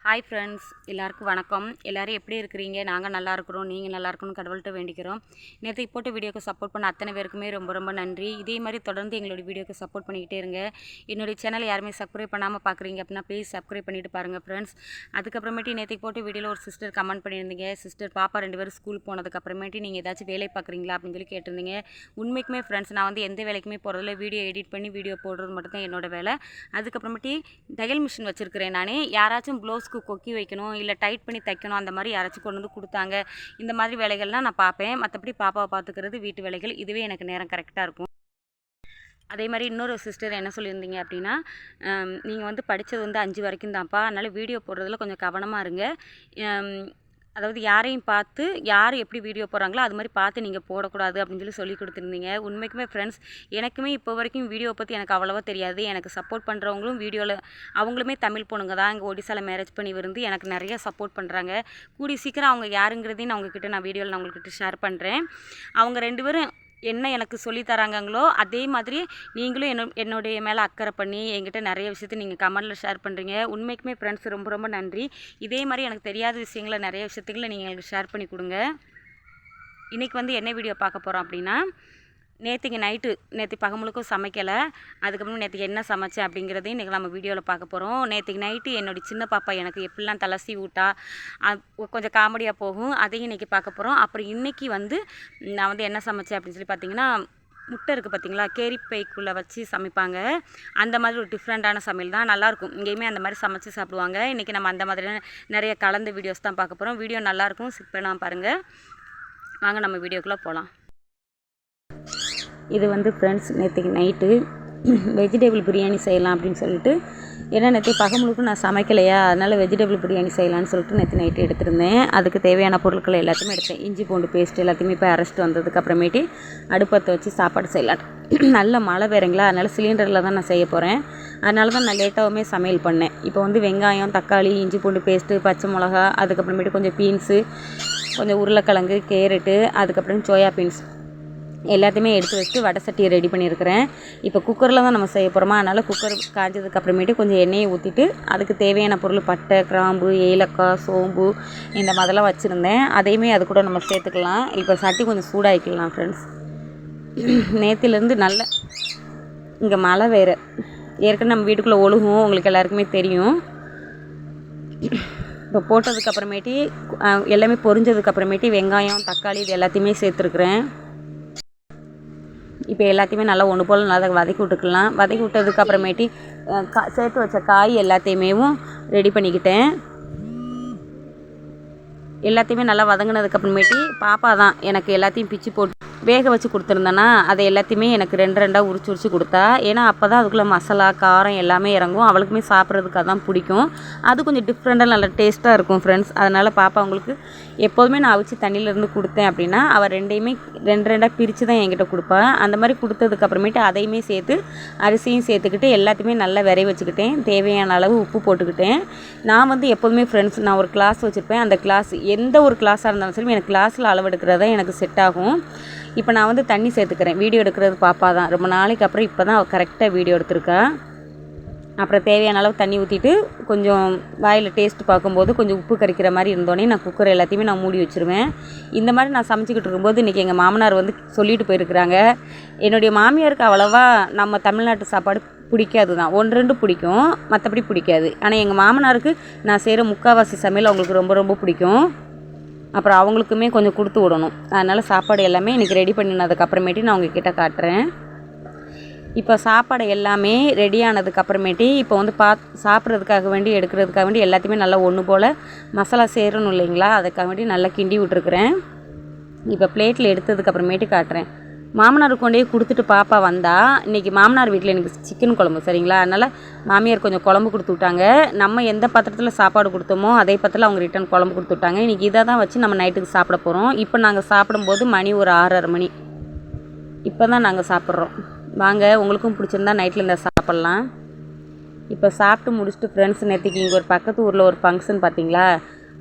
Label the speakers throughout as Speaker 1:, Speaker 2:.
Speaker 1: Hi friends, எல்லாருக்கும் வணக்கம். எல்லோரும் எப்படி இருக்கிறீங்க? நாங்கள் நல்லா இருக்கிறோம். நீங்கள் நல்லா இருக்கணும்னு கடவுள்கிட்ட வேண்டிக்கிறோம். நேற்றுக்கு போட்ட வீடியோக்கு சப்போர்ட் பண்ண அத்தனை பேருக்குமே ரொம்ப ரொம்ப நன்றி. இதே மாதிரி தொடர்ந்து எங்களோட வீடியோக்கு சப்போர்ட் பண்ணிக்கிட்டே இருங்க. என்னுடைய சேனல் யாருமே சப்ஸ்கிரைப் பண்ணாமல் பார்க்குறீங்க அப்படின்னா ப்ளீஸ் சப்ஸ்கிரைப் பண்ணிவிட்டு பாருங்கள் ஃப்ரெண்ட்ஸ். அதுக்கப்புறமேட்டு நேற்றுக்கு போட்ட வீடியோவில் ஒரு சிஸ்டர் கமெண்ட் பண்ணியிருந்தீங்க. சிஸ்டர் பாப்பா 2 பேரும் ஸ்கூல் போனதுக்கப்புறமேட்டு நீங்கள் ஏதாச்சும் வேலை பார்க்குறீங்களா அப்படின்னு சொல்லி கேட்டிருந்தீங்க. உண்மைக்குமே ஃப்ரெண்ட்ஸ், நான் வந்து எந்த வேலைக்குமே போகிறதில்ல. வீடியோ எடிட் பண்ணி வீடியோ போடுறது மட்டும்தான் என்னோடய வேலை. அதுக்கப்புறமேட்டு தையல் மிஷின் வச்சுருக்கிறேன். நான் யாராச்சும் ப்ளவுஸ்க்கு கொக்கி வைக்கணும், இல்லை டைட் பண்ணி தைக்கணும், அந்த மாதிரி யாராச்சும் கொண்டு வந்து கொடுத்தாங்க. இந்த மாதிரி வேலைகள்லாம் நான் பார்ப்பேன். மற்றபடி பாப்பாவை பார்த்துக்கிறது வீட்டு வேலைகள், இதுவே எனக்கு நேரம் கரெக்டாக இருக்கும். அதே மாதிரி இன்னொரு சிஸ்டர் என்ன சொல்லியிருந்தீங்க அப்படின்னா, நீங்கள் வந்து படித்தது வந்து 5 வரைக்கும் தான்ப்பா, அதனால் வீடியோ போடுறதுல கொஞ்சம் கவனமாக இருங்க. அதாவது யாரையும் பார்த்து யார் எப்படி வீடியோ போடுறாங்களோ அது மாதிரி பார்த்து நீங்கள் போடக்கூடாது அப்படின்னு சொல்லி கொடுத்துருந்தீங்க. உண்மைக்குமே ஃப்ரெண்ட்ஸ், எனக்குமே இப்போ வரைக்கும் வீடியோ பற்றி எனக்கு அவ்வளோவா தெரியாது. எனக்கு சப்போர்ட் பண்ணுறவங்களும் வீடியோவில் அவங்களுமே தமிழ் பொண்ணுங்க தான். இங்கே ஒடிசாவில் மேரேஜ் பண்ணி வந்து எனக்கு நிறைய சப்போர்ட் பண்ணுறாங்க. கூடி சீக்கிரம் அவங்க யாருங்கிறதையும் நான் உங்ககிட்ட வீடியோவில் நான் உங்கள்கிட்ட ஷேர் பண்ணுறேன். அவங்க 2 பேரும் என்ன எனக்கு சொல்லி தராங்களோ அதே மாதிரி நீங்களும் என்னுடைய மேலே அக்கறை பண்ணி என்கிட்ட நிறைய விஷயத்தை நீங்கள் கமெண்டில் ஷேர் பண்ணுறீங்க. உண்மைக்குமே ஃப்ரெண்ட்ஸ் ரொம்ப ரொம்ப நன்றி. இதே மாதிரி எனக்கு தெரியாத விஷயங்களை நிறைய விஷயத்துக்களை நீங்கள் எனக்கு ஷேர் பண்ணி கொடுங்க. இன்றைக்கி வந்து என்ன வீடியோ பார்க்க போகிறோம் அப்படின்னா, நேற்று பகமுழுக்கும் சமைக்கலை. அதுக்கப்புறம் நேற்றுக்கு என்ன சமைச்சேன் அப்படிங்கிறதையும் இன்றைக்கி நம்ம வீடியோவில் பார்க்க போகிறோம். நேற்றுக்கு நைட்டு என்னுடைய சின்ன பாப்பா எனக்கு எப்படிலாம் தலசி ஊட்டா கொஞ்சம் காமெடியாக போகும், அதையும் இன்றைக்கி பார்க்க போகிறோம். அப்புறம் இன்றைக்கி வந்து நான் வந்து என்ன சமைச்சேன் அப்படின்னு சொல்லி பார்த்தீங்கன்னா, முட்டை இருக்குது பார்த்தீங்களா, கேரிப்பைக்குள்ளே வச்சு சமைப்பாங்க. அந்த மாதிரி ஒரு டிஃப்ரெண்ட்டான சமையல் தான், நல்லாயிருக்கும். இங்கேயுமே அந்த மாதிரி சமைச்சு சாப்பிடுவாங்க. இன்றைக்கி நம்ம அந்த மாதிரியான நிறைய கலந்த வீடியோஸ் தான் பார்க்க போகிறோம். வீடியோ நல்லாயிருக்கும், ஸ்கிப் பண்ணாமல் பாருங்கள். வாங்க நம்ம வீடியோக்குள்ளே போகலாம். இது வந்து ஃப்ரெண்ட்ஸ், நேற்றுக்கு நைட்டு வெஜிடபிள் பிரியாணி செய்யலாம் அப்படின்னு சொல்லிட்டு, ஏன்னா நேற்று பகமுழுக்கும் நான் சமைக்கலையா, அதனால் வெஜிடபிள் பிரியாணி செய்யலான்னு சொல்லிட்டு நேற்று நைட்டு எடுத்திருந்தேன். அதுக்கு தேவையான பொருட்கள் எல்லாத்தையுமே எடுத்தேன். இஞ்சி பூண்டு பேஸ்ட் எல்லாத்தையுமே போய் அரைச்சிட்டு வந்ததுக்கு அப்புறமேட்டு அடுப்பத்தை வச்சு சாப்பாடு செய்யலாம். நல்ல மழை வேறுங்களா, அதனால் சிலிண்டரில் தான் நான் செய்ய போகிறேன். அதனால தான் நான் லேட்டாகவுமே சமையல் பண்ணேன். இப்போ வந்து வெங்காயம், தக்காளி, இஞ்சி பூண்டு பேஸ்ட்டு, பச்சை மிளகா, அதுக்கப்புறமேட்டு கொஞ்சம் பீன்ஸு, கொஞ்சம் உருளைக்கிழங்கு, கேரட்டு, அதுக்கப்புறம் சோயா பீன்ஸ் எல்லாத்தையுமே எடுத்து வச்சுட்டு வடை சட்டியை ரெடி பண்ணியிருக்கிறேன். இப்போ குக்கரில் தான் நம்ம செய்ய போகிறோமா, அதனால் குக்கர் காய்ஞ்சதுக்கு அப்புறமேட்டு கொஞ்சம் எண்ணெயை ஊற்றிட்டு அதுக்கு தேவையான பொருள் பட்டை, கிராம்பு, ஏலக்காய், சோம்பு இந்த மாதிரிலாம் வச்சுருந்தேன். அதையுமே அது கூட நம்ம சேர்த்துக்கலாம். இப்போ சட்டி கொஞ்சம் சூடாகிக்கலாம் ஃப்ரெண்ட்ஸ். நேற்றுலேருந்து நல்ல இங்கே மழை வேறு, ஏற்கனவே நம்ம வீட்டுக்குள்ளே ஒழுகும், உங்களுக்கு எல்லாருக்குமே தெரியும். இப்போ போட்டதுக்கப்புறமேட்டு எல்லாமே பொரிஞ்சதுக்கப்புறமேட்டு வெங்காயம், தக்காளி இது எல்லாத்தையுமே சேர்த்துருக்குறேன். இப்போ எல்லாத்தையுமே நல்லா ஒன்று போல் நல்லா வதக்கி விட்டுக்கலாம். வதக்கி விட்டதுக்கப்புறமேட்டு சேர்த்து வச்ச காய் எல்லாத்தையுமே ரெடி பண்ணிக்கிட்டேன். எல்லாத்தையுமே நல்லா வதங்கினதுக்கப்புறமேட்டு பாப்பா தான் எனக்கு எல்லாத்தையும் பிச்சு போட்டு வேக வச்சு கொடுத்துருந்தேன்னா அதை எல்லாத்தையுமே எனக்கு 2 உரிச்சு கொடுத்தா. ஏன்னா அப்போ தான் அதுக்குள்ளே மசாலா, காரம் எல்லாமே இறங்கும். அவளுக்குமே சாப்பிட்றதுக்கு அதான் பிடிக்கும். அது கொஞ்சம் டிஃப்ரெண்ட்டாக நல்லா டேஸ்ட்டாக இருக்கும் ஃப்ரெண்ட்ஸ். அதனால் பாப்பா அவங்களுக்கு எப்போதுமே நான் அவிச்சு தண்ணியிலேருந்து கொடுத்தேன் அப்படின்னா அவள் 2 பிரித்து தான் என்கிட்ட கொடுப்பா. அந்த மாதிரி கொடுத்ததுக்கப்புறமேட்டு அதையுமே சேர்த்து அரிசியும் சேர்த்துக்கிட்டு எல்லாத்தையுமே நல்லா விரைய வச்சுக்கிட்டேன். தேவையான அளவு உப்பு போட்டுக்கிட்டேன். நான் வந்து எப்போதுமே ஃப்ரெண்ட்ஸ், நான் ஒரு கிளாஸ் வச்சுருப்பேன். அந்த கிளாஸ் எந்த ஒரு கிளாஸாக இருந்தாலும் சரி எனக்கு கிளாஸில் அளவு எடுக்கிறதா எனக்கு செட் ஆகும். இப்போ நான் வந்து தண்ணி சேர்த்துக்கிறேன். வீடியோ எடுக்கிறது பாப்பா தான். ரொம்ப நாளைக்கு அப்புறம் இப்போ தான் அவள் கரெக்டாக வீடியோ எடுத்திருக்கா. அப்புறம் தேவையான அளவு தண்ணி ஊற்றிட்டு கொஞ்சம் வாயில் டேஸ்ட்டு பார்க்கும்போது கொஞ்சம் உப்பு கறிக்கிற மாதிரி இருந்தோடனே நான் குக்கர் எல்லாத்தையுமே நான் மூடி வச்சுருவேன். இந்த மாதிரி நான் சமைச்சிக்கிட்டு இருக்கும்போது இன்றைக்கி எங்கள் மாமனார் வந்து சொல்லிட்டு போயிருக்கிறாங்க. என்னுடைய மாமியாருக்கு அவ்வளோவா நம்ம தமிழ்நாட்டு சாப்பாடு பிடிக்காது தான், 1-2 பிடிக்கும், மற்றபடி பிடிக்காது. ஆனால் எங்கள் மாமனாருக்கு நான் செய்கிற முக்கால்வாசி சமையல் அவங்களுக்கு ரொம்ப ரொம்ப பிடிக்கும். அப்புறம் அவங்களுக்குமே கொஞ்சம் கொடுத்து விடணும். அதனால் சாப்பாடு எல்லாமே இன்றைக்கி ரெடி பண்ணினதுக்கப்புறமேட்டு நான் உங்ககிட்ட காட்டுறேன். இப்போ சாப்பாடு எல்லாமே ரெடி ஆனதுக்கப்புறமேட்டு இப்போ வந்து சாப்பிட்றதுக்காக வேண்டி எடுக்கிறதுக்காக வேண்டி எல்லாத்தையுமே நல்லா ஒன்று போல் மசாலா சேரணும் இல்லைங்களா, அதுக்காக வேண்டி நல்லா கிண்டி விட்டுருக்குறேன். இப்போ பிளேட்டில் எடுத்ததுக்கப்புறமேட்டு காட்டுறேன். மாமனார் கொண்டே கொடுத்துட்டு பாப்பா வந்தா. இன்றைக்கி மாமனார் வீட்டில் எனக்கு சிக்கன் குழம்பு சரிங்களா, அதனால் மாமியார் கொஞ்சம் குழம்பு கொடுத்து விட்டாங்க. நம்ம எந்த பாத்திரத்தில் சாப்பாடு கொடுத்தோமோ அதே பாத்திரத்தில் அவங்க ரிட்டன் குழம்பு கொடுத்து விட்டாங்க. இன்றைக்கி இதை தான் வச்சு நம்ம நைட்டுக்கு சாப்பிட போகிறோம். இப்போ நாங்கள் சாப்பிடும்போது மணி ஒரு 6:30 மணி. இப்போ தான் நாங்கள் சாப்பிட்றோம். வாங்க, உங்களுக்கும் பிடிச்சிருந்தா நைட்டில் இந்த சாப்பிட்லாம். இப்போ சாப்பிட்டு முடிச்சுட்டு ஃப்ரெண்ட்ஸ், நேற்றுக்கு இங்கே ஒரு பக்கத்து ஊரில் ஒரு ஃபங்க்ஷன் பார்த்தீங்களா,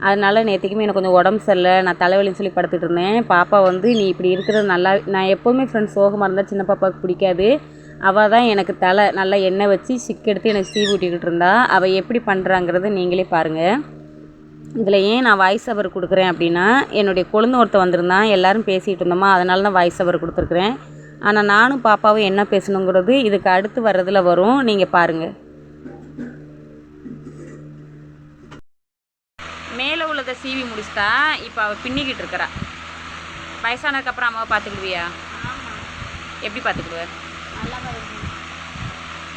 Speaker 1: அதனால் நேற்றுக்குமே எனக்கு கொஞ்சம் உடம்பு சரியில்லை, நான் தலைவலின்னு சொல்லி படுத்துட்டு இருந்தேன். பாப்பா வந்து நீ இப்படி இருக்கிறது நல்லா, நான் எப்போவுமே ஃப்ரெண்ட்ஸ் சோகமாக இருந்தால் சின்ன பாப்பாவுக்கு பிடிக்காது. அவள் தான் எனக்கு தலை நல்லா எண்ணெய் வச்சு சிக்கெடுத்து எனக்கு சீவி ஊட்டிக்கிட்டு இருந்தா. அவள் எப்படி பண்ணுறாங்கிறத நீங்களே பாருங்கள். இதில் ஏன் நான் வாய்ஸ் ஓவர் கொடுக்குறேன் அப்படின்னா, என்னுடைய கொழுந்து ஒருத்தன் வந்திருந்தான், எல்லோரும் பேசிகிட்டு இருந்தோமா, அதனால தான் வாய்ஸ் ஓவர் கொடுத்துருக்குறேன். ஆனால் நானும் பாப்பாவும் என்ன பேசணுங்கிறது இதுக்கு அடுத்து வர்றதில் வரும், நீங்கள் பாருங்கள். மேலே உள்ளதை சீவி முடிச்சிட்டா, இப்போ அவள் பின்னிக்கிட்டு இருக்கிறா. வயசானதுக்கப்புறம் அம்மாவை பார்த்துக்கிடுவியா? எப்படி பார்த்துக்கிடுவ?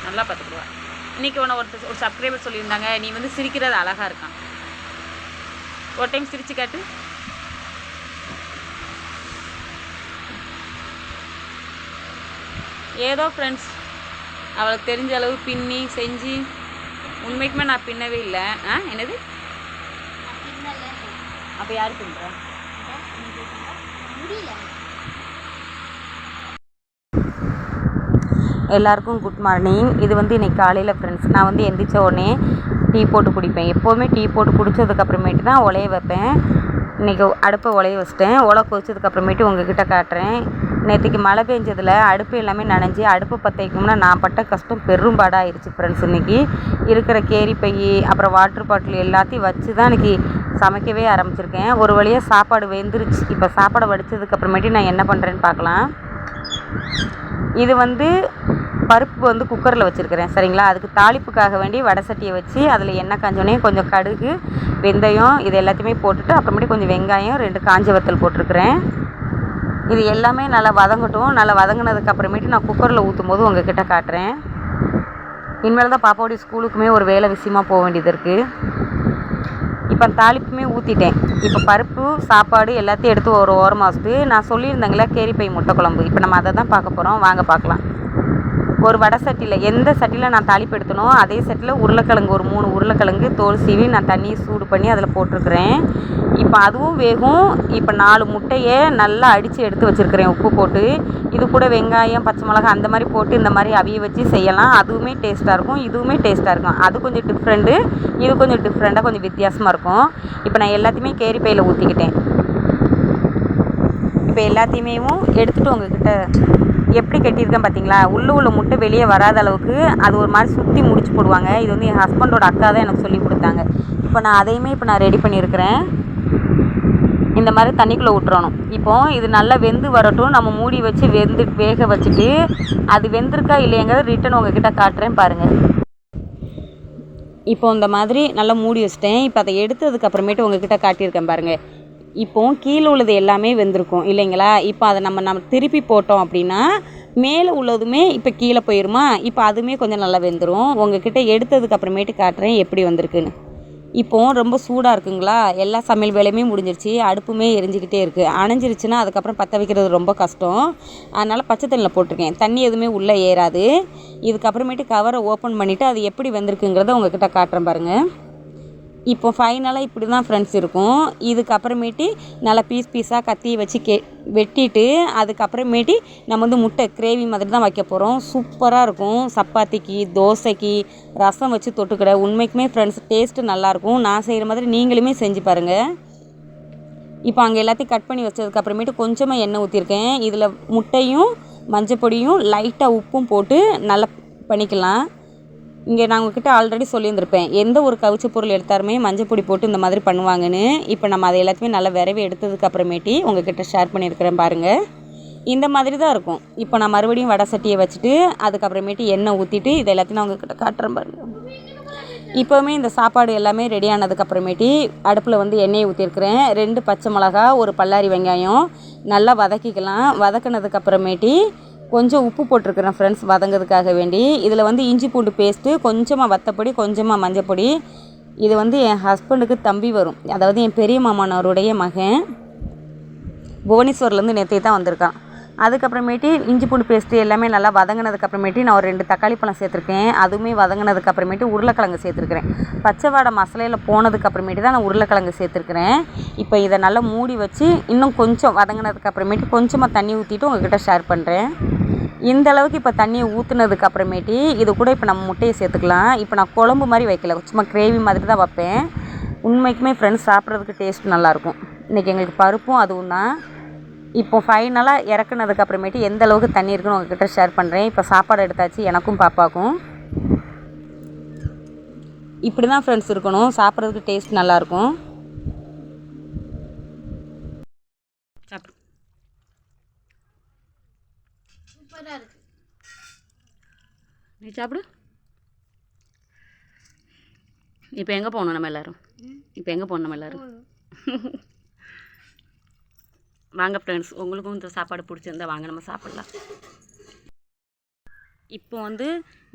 Speaker 1: நல்லா பார்த்துக்கிடுவா. இன்றைக்கி உன்னை ஒரு சப்ஸ்கிரைபர் சொல்லியிருந்தாங்க, நீ வந்து சிரிக்கிறது அழகாக இருக்கான். ஒரு டைம் சிரிச்சு காட்டு. ஏதோ ஃப்ரெண்ட்ஸ் அவளுக்கு தெரிஞ்ச அளவு பின்னி செஞ்சு, உண்மைக்குமே நான் பின்னவே இல்லை. என்னது? அப்போ யார் பின்னுறா? எல்லாருக்கும் குட் மார்னிங். இது வந்து இன்றைக்கி காலையில் ஃப்ரெண்ட்ஸ். நான் வந்து எந்திரிச்ச உடனே டீ போட்டு குடிப்பேன். எப்போவுமே டீ போட்டு குடித்ததுக்கப்புறமேட்டு தான் உலைய வைப்பேன். இன்றைக்கி அடுப்பை உலைய வச்சிட்டேன். உலை கொதிச்சதுக்கப்புறமேட்டு உங்ககிட்ட காட்டுறேன். நேற்றுக்கு மழை பெஞ்சதில் அடுப்பு எல்லாமே நனைஞ்சி அடுப்பு பற்ற வைக்கணும்னா நான் பட்ட கஷ்டம் பெரும்பாடாக ஆயிடுச்சு ஃப்ரெண்ட்ஸ். இன்றைக்கி இருக்கிற கேரி பை அப்புறம் வாட்ரு பாட்டில் எல்லாத்தையும் வச்சு தான் இன்றைக்கி சமைக்கவே ஆரம்பிச்சிருக்கேன். ஒரு வழியாக சாப்பாடு வெந்துருச்சு. இப்போ சாப்பாடை வடித்ததுக்கப்புறமேட்டு நான் என்ன பண்ணுறேன்னு பார்க்கலாம். இது வந்து பருப்பு வந்து குக்கரில் வச்சுருக்கிறேன் சரிங்களா. அதுக்கு தாளிப்புக்காக வேண்டி வடை சட்டியை வச்சு அதில் எண்ணெய் காஞ்சோடனே கொஞ்சம் கடுகு, வெந்தயம் இது எல்லாத்தையுமே போட்டுட்டு அப்புறமேட்டு கொஞ்சம் வெங்காயம், 2 காஞ்ச வத்தல் போட்டிருக்கிறேன். இது எல்லாமே நல்லா வதங்கட்டும். நல்லா வதங்கினதுக்கு அப்புறமேட்டு நான் குக்கரில் ஊற்றும் போது உங்ககிட்ட காட்டுறேன். இனிமேல் தான் பாப்பாவுடைய ஸ்கூலுக்குமே ஒரு வேலை விஷயமாக போக வேண்டியது இருக்குது. இப்போ தாளிப்புமே ஊற்றிட்டேன். இப்போ பருப்பு சாப்பாடு எல்லாத்தையும் எடுத்து ஒரு ஓரமாக வச்சுட்டு நான் சொல்லியிருந்தேங்களா கேரிப்பை முட்டை குழம்பு, இப்போ நம்ம அதை தான் பார்க்க போகிறோம். வாங்க பார்க்கலாம். ஒரு வடை சட்டியில் எந்த சட்டியில் நான் தாளிப்பு எடுத்தனோ அதே சட்டியில் உருளைக்கிழங்கு ஒரு 3 உருளைக்கிழங்கு தோல் சீவி நான் தண்ணியை சூடு பண்ணி அதில் போட்டிருக்கிறேன். இப்போ அதுவும் வேகும். இப்போ 4 முட்டையை நல்லா அடித்து எடுத்து வச்சுருக்கிறேன் உப்பு போட்டு. இது கூட வெங்காயம், பச்சை மிளகாய் அந்த மாதிரி போட்டு இந்த மாதிரி அவிய வச்சு செய்யலாம். அதுவுமே டேஸ்ட்டாக இருக்கும், இதுவுமே டேஸ்ட்டாக இருக்கும். அது கொஞ்சம் டிஃப்ரெண்ட்டு, இது கொஞ்சம் டிஃப்ரெண்ட்டாக கொஞ்சம் வித்தியாசமாக இருக்கும். இப்போ நான் எல்லாத்தையுமே கேரி பையில் ஊற்றிக்கிட்டேன். இப்போ எல்லாத்தையுமே எடுத்துகிட்டு உங்ககிட்ட எப்படி கட்டியிருக்கேன் பார்த்தீங்களா. உள்ள முட்டை வெளியே வராத அளவுக்கு அது ஒரு மாதிரி சுற்றி முடிச்சு போடுவாங்க. இது வந்து என் ஹஸ்பண்டோட அக்கா தான் எனக்கு சொல்லி கொடுத்தாங்க. இப்போ நான் அதையுமே இப்போ நான் ரெடி பண்ணியிருக்கிறேன். இந்த மாதிரி தண்ணிக்குள்ளே விட்டுறணும். இப்போது இது நல்லா வெந்து வரட்டும். நம்ம மூடி வச்சு வேக வச்சுட்டு அது வெந்திருக்கா இல்லையாங்கிறத ரிட்டன் உங்ககிட்ட காட்டுறேன் பாருங்கள். இப்போ இந்த மாதிரி நல்லா மூடி வச்சிட்டேன். இப்போ அதை எடுத்ததுக்கப்புறமேட்டு உங்ககிட்ட காட்டியிருக்கேன் பாருங்கள். இப்போது கீழே உள்ளது எல்லாமே வெந்திருக்கும் இல்லைங்களா. இப்போ அதை நம்ம திருப்பி போட்டோம் அப்படின்னா மேலே உள்ளதுமே இப்போ கீழே போயிடுமா. இப்போ அதுவுமே கொஞ்சம் நல்லா வெந்துடும். உங்ககிட்ட எடுத்ததுக்கப்புறமேட்டு காட்டுறேன் எப்படி வந்திருக்குன்னு. இப்போது ரொம்ப சூடாக இருக்குங்களா. எல்லா சமையல் வேலையுமே முடிஞ்சிருச்சு. அடுப்புமே எரிஞ்சிக்கிட்டே இருக்குது. அணைஞ்சிருச்சுன்னா அதுக்கப்புறம் பற்ற வைக்கிறது ரொம்ப கஷ்டம். அதனால் பச்சை தண்ணியில் போட்டிருக்கேன். தண்ணி எதுவுமே உள்ளே ஏறாது. இதுக்கப்புறமேட்டு கவரை ஓப்பன் பண்ணிவிட்டு அது எப்படி வந்திருக்குங்கிறத உங்ககிட்ட காட்டுறேன் பாருங்கள். இப்போ ஃபைனலாக இப்படி தான் ஃப்ரெண்ட்ஸ் இருக்கும். இதுக்கப்புறமேட்டு நல்லா பீஸாக கத்தியை வச்சு வெட்டிட்டு அதுக்கப்புறமேட்டு நம்ம வந்து முட்டை கிரேவி மாதிரி தான் வைக்க போகிறோம். சூப்பராக இருக்கும். சப்பாத்திக்கு, தோசைக்கு, ரசம் வச்சு தொட்டுக்கிட உண்மைக்குமே ஃப்ரெண்ட்ஸ் டேஸ்ட்டு நல்லாயிருக்கும். நான் செய்கிற மாதிரி நீங்களுமே செஞ்சு பாருங்கள். இப்போ அங்கே எல்லாத்தையும் கட் பண்ணி வச்சதுக்கப்புறமேட்டு கொஞ்சமாக எண்ணெய் ஊற்றிருக்கேன். இதில் முட்டையும் மஞ்சப்பொடியும் லைட்டாக உப்பும் போட்டு நல்லா பண்ணிக்கலாம். இங்கே நான் உங்ககிட்ட ஆல்ரெடி சொல்லியிருந்திருப்பேன், எந்த ஒரு கவிச்ச பொருள் எடுத்தாலுமே மஞ்சள் பொடி போட்டு இந்த மாதிரி பண்ணுவாங்கன்னு. இப்போ நம்ம அதை எல்லாத்தையுமே நல்லா விரவி எடுத்ததுக்கப்புறமேட்டி உங்ககிட்ட ஷேர் பண்ணியிருக்கிறேன் பாருங்கள். இந்த மாதிரி தான் இருக்கும். இப்போ நான் மறுபடியும் வடை சட்டியை வச்சுட்டு அதுக்கப்புறமேட்டு எண்ணெய் ஊற்றிட்டு இதை எல்லாத்தையும் நான் உங்ககிட்ட காட்டுறேன் பாருங்கள். இப்போவுமே இந்த சாப்பாடு எல்லாமே ரெடி ஆனதுக்கப்புறமேட்டி அடுப்பில் வந்து எண்ணெயை ஊற்றிருக்கிறேன். 2 பச்சை மிளகா, ஒரு பல்லாரி வெங்காயம் நல்லா வதக்கிக்கலாம். வதக்கினதுக்கப்புறமேட்டி கொஞ்சம் உப்பு போட்டிருக்கிறேன் ஃப்ரெண்ட்ஸ் வதங்கிறதுக்காக வேண்டி. இதில் வந்து இஞ்சி பூண்டு பேஸ்ட்டு, கொஞ்சமாக வத்தப்பொடி, கொஞ்சமாக மஞ்சப்பொடி. இது வந்து என் ஹஸ்பண்டுக்கு தம்பி வரும், அதாவது என் பெரிய மாமனாருடைய மகன். புவனேஸ்வர்லேருந்து நேற்று தான் வந்திருக்கான். அதுக்கப்புறமேட்டு இஞ்சி பூண்டு பேஸ்ட்டு எல்லாமே நல்லா வதங்கினதுக்கப்புறமேட்டு நான் ஒரு 2 தக்காளி பழம் சேர்த்துருக்கேன். அதுவுமே வதங்கினதுக்கப்புறமேட்டு உருளைக்கிழங்கு சேர்த்துருக்கிறேன். பச்சை வாடை மசாலையில் போனதுக்கப்புறமேட்டு தான் நான் உருளைக்கிழங்கு சேர்த்துருக்கிறேன். இப்போ இதை நல்லா மூடி வச்சு இன்னும் கொஞ்சம் வதங்கினதுக்கப்புறமேட்டு கொஞ்சமாக தண்ணி ஊற்றிட்டு உங்கள்கிட்ட ஷேர் பண்ணுறேன். இந்த அளவுக்கு இப்போ தண்ணியை ஊற்றுனதுக்கப்புறமேட்டு இது கூட இப்போ நம்ம முட்டையை சேர்த்துக்கலாம். இப்போ நான் குழம்பு மாதிரி வைக்கல, சும்மா கிரேவி மாதிரி தான் வைப்பேன். உண்மைக்குமே ஃப்ரெண்ட்ஸ் சாப்பிட்றதுக்கு டேஸ்ட் நல்லாயிருக்கும். இன்றைக்கி எங்களுக்கு பருப்பும் அதுவும் தான். இப்போ ஃபைனலாக இறக்குனதுக்கு அப்புறமேட்டு எந்த அளவுக்கு தண்ணி இருக்குன்னு உங்ககிட்ட ஷேர் பண்ணுறேன். இப்போ சாப்பாடு எடுத்தாச்சு எனக்கும் பாப்பாவுக்கும். இப்படி தான் ஃப்ரெண்ட்ஸ் இருக்கணும், சாப்பிட்றதுக்கு டேஸ்ட் நல்லாயிருக்கும். சாப்பிடு. நீ சாப்பிடு. இப்போ எங்கே போகணும் நம்ம எல்லோரும்? வாங்க ஃப்ரெண்ட்ஸ், உங்களுக்கும் இந்த சாப்பாடு பிடிச்சிருந்தா வாங்க நம்ம சாப்பிட்லாம். இப்போ வந்து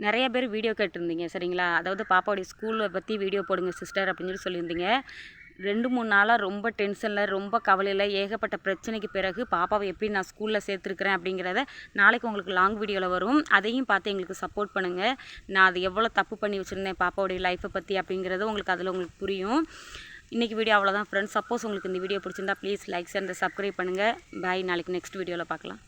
Speaker 1: நிறைய பேர் வீடியோ கேட்டிருந்தீங்க சரிங்களா, அதாவது பாப்பாவுடைய ஸ்கூலை பற்றி வீடியோ போடுங்க சிஸ்டர் அப்படின்னு சொல்லியிருந்தீங்க. 2-3 நாளாக ரொம்ப டென்ஷனில், ரொம்ப கவலையில், ஏகப்பட்ட பிரச்சனைக்கு பிறகு பாப்பாவை எப்படி நான் ஸ்கூலில் சேர்த்துருக்குறேன் அப்படிங்கிறத நாளைக்கு உங்களுக்கு லாங் வீடியோவில் வரும். அதையும் பார்த்து எங்களுக்கு சப்போர்ட் பண்ணுங்கள். நான் அது எவ்வளோ தப்பு பண்ணி வச்சுருந்தேன் பாப்பாவுடைய லைஃப்பை பற்றி அப்படிங்கிறது உங்களுக்கு புரியும். இன்றைக்கி வீடியோ அவ்வளோதான் ஃப்ரெண்ட்ஸ். சப்போஸ் உங்களுக்கு இந்த வீடியோ பிடிச்சிருந்தா ப்ளீஸ் லைக் அண்ட் சப்ஸ்கிரைப் பண்ணுங்கள். பாய். நாளைக்கு நெக்ஸ்ட் வீடியோவில் பார்க்கலாம்.